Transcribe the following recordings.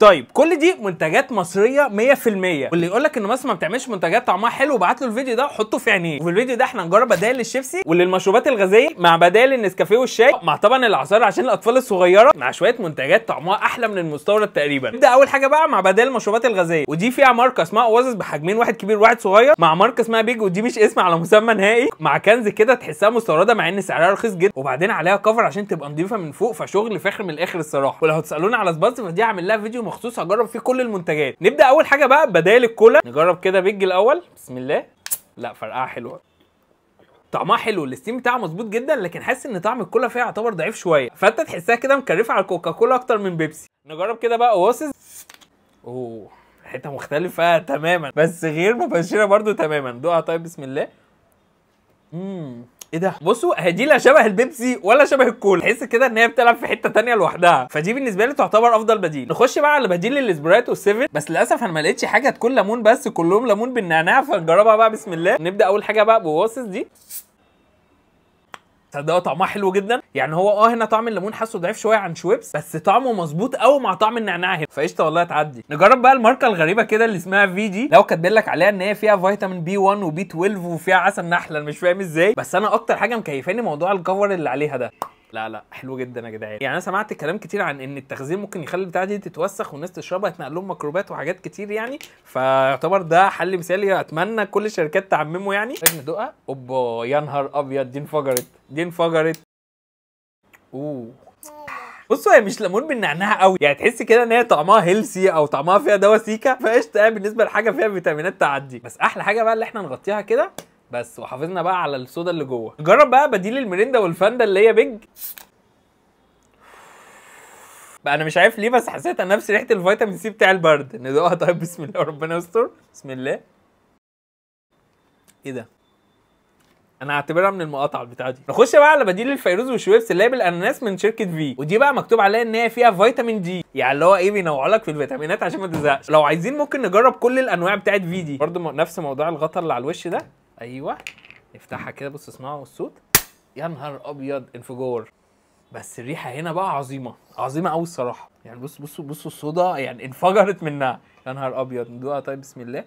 طيب كل دي منتجات مصريه 100%، واللي يقول لك ان مصر ما بتعملش منتجات طعمها حلو بعت له الفيديو ده حطه في عينيه. وفي الفيديو ده احنا هنجرب بدائل للشيبسي وللمشروبات الغازيه مع بدائل النسكافيه والشاي مع طبعا العصائر عشان الاطفال الصغيره مع شويه منتجات طعمها احلى من المستورد تقريبا. نبدا اول حاجه بقى مع بدائل المشروبات الغازيه، ودي فيها ماركه اسمها اوازيس بحجمين، واحد كبير وواحد صغير، مع ماركه اسمها بيج ودي مش اسم على مسمى نهائي، مع كنز كده تحسها مستورده مع ان سعرها رخيص جدا، وبعدين عليها كفر عشان تبقى نظيفه من فوق، فشغل فاخر من الاخر الصراحه. ولو هتسالوني على سباتس فدي هعمل لها فيديو مخصوص هجرب فيه كل المنتجات. نبدا اول حاجه بقى بدائل الكولا، نجرب كده بيج الاول. بسم الله. لا فرقعه حلوه، طعمها حلو، الستيم بتاعها مظبوط جدا، لكن حاسس ان طعم الكولا فيها يعتبر ضعيف شويه، فانت تحسها كده مكرفه على الكوكاكولا اكتر من بيبسي. نجرب كده بقى اواسيس. اوه ريحتها مختلفه تماما بس غير مبشره برده تماما. دوقها طيب. بسم الله. ايه ده؟ بصوا هي دي لا شبه البيبسي ولا شبه الكولا، تحس كده ان هي بتلعب في حته ثانيه لوحدها، فدي بالنسبه لي تعتبر افضل بديل. نخش بقى على بديل الاسبرايت والسيفن، بس للاسف انا ما لقيتش حاجه تكون ليمون بس، كلهم ليمون بالنعناع، فنجربها بقى. بسم الله. نبدا اول حاجه بقى بواسس دي. تصدقوا طعمها حلو جدا، يعني هو هنا طعم الليمون حاسه ضعيف شويه عن شويبس، بس طعمه مظبوط قوي مع طعم النعناع هنا، فقشطه والله تعدي. نجرب بقى الماركه الغريبه كده اللي اسمها في جي، لو كاتبين لك عليها ان هي فيها فيتامين بي 1 وبي 12 وفيها عسل نحله، مش فاهم ازاي، بس انا اكتر حاجه مكيفاني موضوع الكفر اللي عليها ده. لا حلو جدا يا جدعان، يعني انا سمعت كلام كتير عن ان التخزين ممكن يخلي البتاعه دي تتوسخ والناس تشربها يتنقل لهم ميكروبات وحاجات كتير يعني، فيعتبر ده حل مثالي، اتمنى كل الشركات تعممه يعني. ندوقها. اوبا يا نهار ابيض، دي انفجرت دي انفجرت. بصوا هي مش ليمون بالنعناع قوي، يعني تحس كده ان هي طعمها هيلسي او طعمها فيها دواء سيكا، فقشطه بالنسبه لحاجه فيها فيتامينات تعدي. بس احلى حاجه بقى اللي احنا نغطيها كده بس، وحافظنا بقى على الصودا اللي جوه. نجرب بقى بديل الميريندا والفاندا اللي هي بيج. بقى انا مش عارف ليه بس حسيت ان نفس ريحه الفيتامين سي بتاع البرد. ندوقها طيب. بسم الله وربنا يستر. بسم الله. ايه ده؟ انا هعتبرها من المقاطعه البتاعه دي. نخش بقى على بديل الفيروز وشويبس اللي هي بالاناناس من شركه في، ودي بقى مكتوب عليها ان هي فيها فيتامين دي، يعني اللي هو بينوع لك في الفيتامينات عشان ما تزهقش. لو عايزين ممكن نجرب كل الانواع بتاعت في دي برده، نفس موضوع الغطا اللي على الوش ده. ايوه نفتحها كده، بص اسمعوا الصوت. يا نهار ابيض انفجار، بس الريحه هنا بقى عظيمه عظيمه قوي الصراحه، يعني بصوا الصودا يعني انفجرت منها. يا نهار ابيض. ندوقها طيب. بسم الله.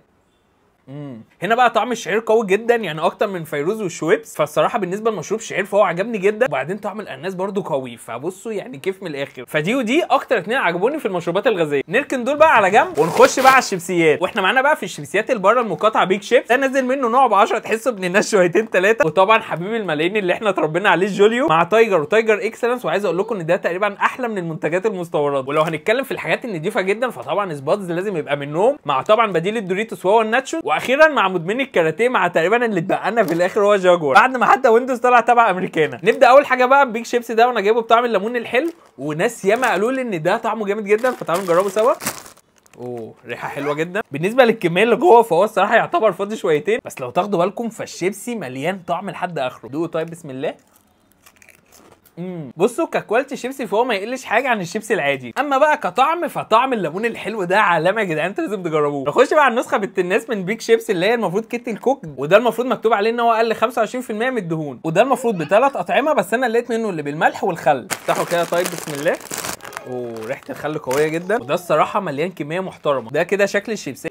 هنا بقى طعم الشعير قوي جدا، يعني اكتر من فيروز والشويبس، فالصراحه بالنسبه لمشروب شعير فهو عجبني جدا، وبعدين طعم الاناناس برده قوي، فبصوا يعني كيف من الاخر. فدي ودي اكتر اتنين عجبوني في المشروبات الغازيه. نركن دول بقى على جنب ونخش بقى على الشيبسيات، واحنا معانا بقى في الشيبسيات اللي بره المقاطعه بيج شيبس، ده نازل منه نوع ب 10 تحسوا ابن الناس شويتين ثلاثه، وطبعا حبيبي الملايين اللي احنا اتربينا عليه جوليو مع تايجر وتايجر اكسلنس، وعايز اقول لكم ان ده تقريبا احلى من المنتجات المستورده. ولو هنتكلم في الحاجات النضيفه جدا فطبعا سباتز لازم يبقى منهم، مع طبعا بديل الدوريتوس وهو الناتشو، واخيرا مع مدمن الكاراتيه، مع تقريبا اللي اتبقى لنا في الاخر هو جاكور بعد ما حتى ويندوز طلع تبع امريكانا. نبدا اول حاجه بقى بيج شيبس ده، وانا جايبه بطعم الليمون الحلو، وناس ياما قالوا لي ان ده طعمه جامد جدا، فتعالوا نجربه سوا. ريحه حلوه جدا. بالنسبه للكميه اللي جوه فهو الصراحه يعتبر فاضي شويتين، بس لو تاخدوا بالكم فالشيبسي مليان طعم لحد اخره. دوقوا طيب. بسم الله. بصوا ككواليتي شيبسي فهو ما يقلش حاجه عن الشيبسي العادي، اما بقى كطعم فطعم الليمون الحلو ده علامه يا جدعان، انتوا لازم تجربوه. نخش بقى على النسخه بنت الناس من بيج شيبسي اللي هي المفروض كيتل كوك، وده المفروض مكتوب عليه ان هو اقل 25% من الدهون، وده المفروض بثلاث اطعمه، بس انا لقيت منه اللي بالملح والخل. افتحوا كده طيب. بسم الله. ريحه الخل قويه جدا، وده الصراحه مليان كميه محترمه. ده كده شكل الشيبسي،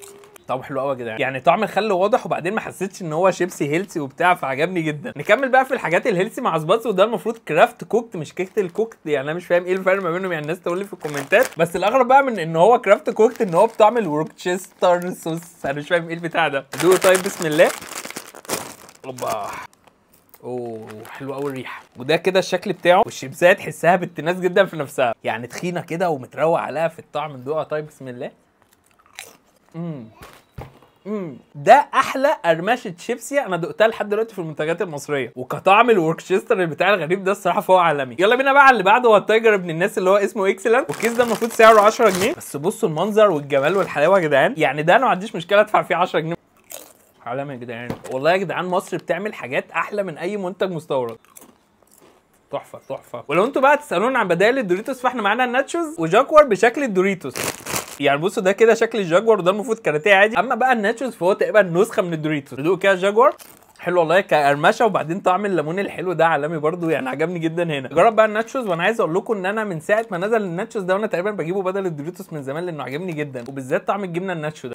طعمه حلو قوي يا جدعان، يعني طعم الخل واضح، وبعدين ما حسيتش ان هو شيبسي هيلسي وبتاع، فعجبني جدا. نكمل بقى في الحاجات الهيلسي مع سباتس، وده المفروض كرافت كوكت مش كيكتل كوكت، يعني انا مش فاهم ايه الفرق ما بينهم، يعني الناس تقول لي في الكومنتات، بس الاغرب بقى من ان هو كرافت كوكت ان هو بطعم الوركشستر صوص، انا مش فاهم ايه البتاع ده. دوق طيب. بسم الله. اوبا. حلو قوي الريحه، وده كده الشكل بتاعه، والشيبسات تحسها بنت ناس جدا في نفسها، يعني تخينه كده ومتروق عليها في الطعم. ندوقها طيب. بسم الله. ده احلى قرمشه شيبسي انا دقتها لحد دلوقتي في المنتجات المصريه، وكطعم الوركشستر بتاع الغريب ده الصراحه فهو عالمي. يلا بينا بقى على اللي بعده، هو التايجر ابن الناس اللي هو اسمه اكسلنت، والكيس ده المفروض سعره 10 جنيه، بس بصوا المنظر والجمال والحلاوه يا جدعان، يعني ده انا ما عنديش مشكله ادفع فيه 10 جنيه. عالمي يا جدعان والله يا جدعان، مصر بتعمل حاجات احلى من اي منتج مستورد. تحفه تحفه. ولو انتوا بقى تسالون عن بدائل الدوريتوس فاحنا معانا الناتشوز وجاكور بشكل الدوريتوس، يعني بصوا ده كده شكل الجاكور، وده المفروض كاراتيه عادي، اما بقى الناتشوز فهو تقريبا نسخه من الدوريتوس. دوق كده جاكور. حلو والله كقرمشه، وبعدين طعم الليمون الحلو ده عالمي برده يعني، عجبني جدا هنا. جرب بقى الناتشوز، وانا عايز اقول لكم ان انا من ساعه ما نزل الناتشوز ده وانا تقريبا بجيبه بدل الدوريتوس من زمان، لانه عجبني جدا، وبالذات طعم الجبنه الناتشو ده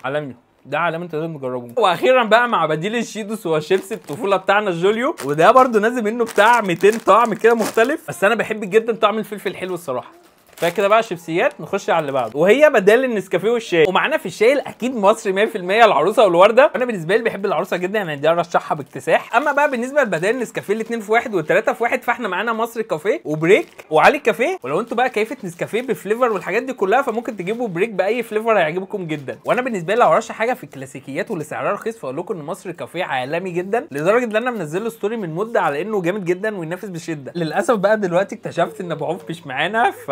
عالمي. ده عالمي، انتوا لازم تجربوه. واخيرا بقى مع بديل الشيتوس هو شيبسي الطفوله بتاعنا الجوليو، وده برده نازل منه بتاع 200 طعم كده مختلف، بس انا بحب جدا طعم الفلفل الحلو الصراحه. فكده بقى شيبسيات، نخش على اللي بعده، وهي بدال النسكافيه والشاي. ومعانا في الشاي الاكيد مصري 100% العروسه والورده. انا بالنسبه لي بحب العروسه جدا يعني، دي ارشحها باكتساح. اما بقى بالنسبه لبدال النسكافيه الاثنين في واحد والثلاثه في واحد، فاحنا معانا مصري كافيه وبريك وعلي كافيه. ولو انتوا بقى كيفه نسكافيه بفليفر والحاجات دي كلها، فممكن تجيبوا بريك باي فليفر هيعجبكم جدا. وانا بالنسبه لي لو ارشح حاجه في الكلاسيكيات واللي سعرها رخيص، فاقول لكم ان مصري كافيه عالمي جدا، لدرجه ان انا منزل له ستوري من مده على انه جامد جدا وينافس بشده. للاسف بقى دلوقتي اكتشفت ان ابو عوف مش معانا، ف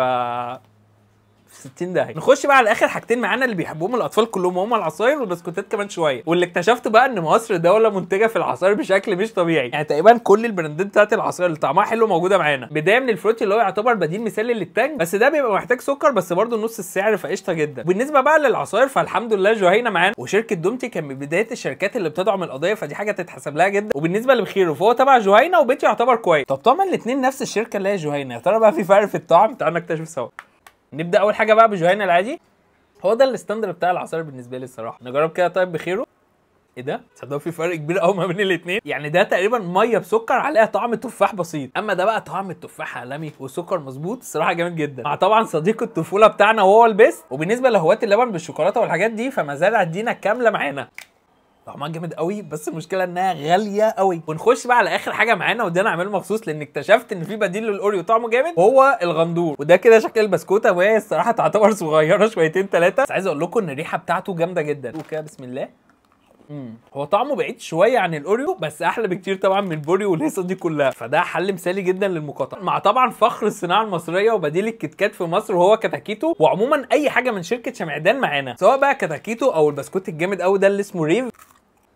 60 داهيه. نخش بقى على اخر حاجتين معانا اللي بيحبوهم الاطفال كلهم، هم العصاير والبسكوتات كمان شويه. واللي اكتشفت بقى ان مصر دوله منتجه في العصاير بشكل مش طبيعي، يعني تقريبا كل البراندات بتاعت العصاير اللي طعمها حلو موجوده معانا، بدايه من الفروتي اللي هو يعتبر بديل مثالي للتانج، بس ده بيبقى محتاج سكر بس برده نص السعر، فقشطه جدا. بالنسبه بقى للعصاير فالحمد لله جهينه معانا، وشركه دومتي كان من بدايه الشركات اللي بتدعم القضيه، فدي حاجه تتحسب لها جدا. وبالنسبه لبخيرو فهو تبع جهينه، وبيتي يعتبر كويس. طب طبعا الاثنين نفس الشركه اللي هي جهينه، يا ترى بقى في فرق في الطعم؟ تعالوا نكتشف سوا. نبدا اول حاجه بقى بجهينه العادي، هو ده الستاندرد بتاع العصاير بالنسبه لي الصراحه. نجرب كده طيب بخيرو. ايه ده؟ تصدقوا في فرق كبير قوي ما بين الاثنين، يعني ده تقريبا ميه بسكر عليها طعم تفاح بسيط، اما ده بقى طعم التفاح عالمي وسكر مظبوط، الصراحه جامد جدا. مع طبعا صديق الطفوله بتاعنا وهو البيست. وبالنسبه لهواة اللبن بالشوكولاته والحاجات دي، فما زال عندنا كامله معانا، طعمها جامد قوي، بس المشكله انها غاليه قوي. ونخش بقى على اخر حاجه معانا، وده انا عامله مخصوص لان اكتشفت ان في بديل للاوريو طعمه جامد، وهو الغندور. وده كده شكل البسكوته، وهي الصراحه تعتبر صغيره شويتين ثلاثه، بس عايز اقول لكم ان الريحه بتاعته جامده جدا. وكده بسم الله. هو طعمه بعيد شويه عن الاوريو، بس احلى بكتير طبعا من البوريو والهيصه دي كلها، فده حل مثالي جدا للمقاطعه. مع طبعا فخر الصناعه المصريه وبديل الكيت كات في مصر وهو كتاكيتو، وعموما اي حاجه من شركه شمعدان معانا، سواء بقى كتاكيتو او البسكوت الجامد قوي ده اللي اسمه ريف.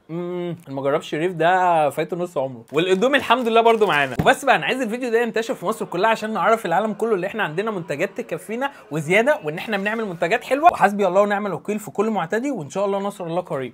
اللي ما جربش ريف ده فايته نص عمره. والاندومي الحمد لله برده معانا. وبس بقى، انا عايز الفيديو ده ينتشر في مصر كلها عشان نعرف العالم كله اللي احنا عندنا منتجات تكفينا وزياده، وان احنا بنعمل منتجات حلوه، وحسبي الله ونعم الوكيل في كل معتدي، وان شاء الله نصر الله قريب.